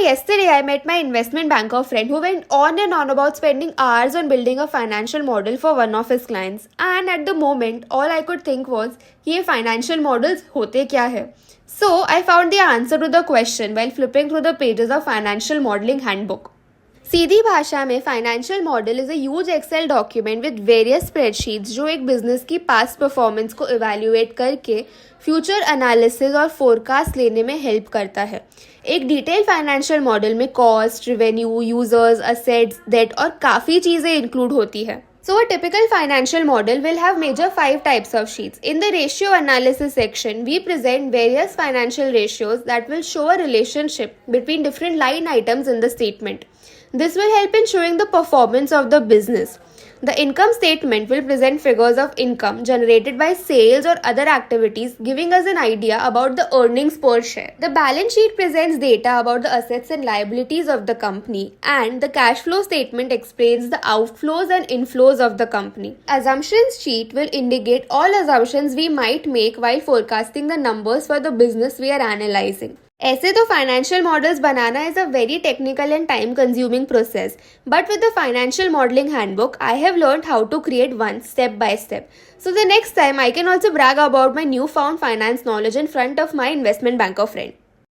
yesterday I met my investment banker friend who went on and on about spending hours on building a financial model for one of his clients. And at the moment, all I could think was, ये financial models होते क्या है? So I found the answer to the question while flipping through the pages of Financial Modeling Handbook. सीधी भाषा में financial model is a huge Excel document with various spreadsheets जो एक business की पास्ट परफॉर्मेंस को इवैल्यूएट करके future analysis और forecast लेने में हेल्प करता है. एक डिटेल फाइनेंशियल मॉडल में cost, revenue, users, assets, debt और काफ़ी चीज़ें इंक्लूड होती है. So a typical financial model will have major 5 types of sheets. In the ratio analysis section, we present various financial ratios that will show a relationship between different line items in the statement. This will help in showing the performance of the business. The income statement will present figures of income generated by sales or other activities, giving us an idea about the earnings per share. The balance sheet presents data about the assets and liabilities of the company, and the cash flow statement explains the outflows and inflows of the company. Assumptions sheet will indicate all assumptions we might make while forecasting the numbers for the business we are analyzing. ऐसे तो financial models बनाना is a very technical and time consuming process, but with the financial modelling handbook I have learned how to create one step by step. So the next time I can also brag about my newfound finance knowledge in front of my investment banker friend.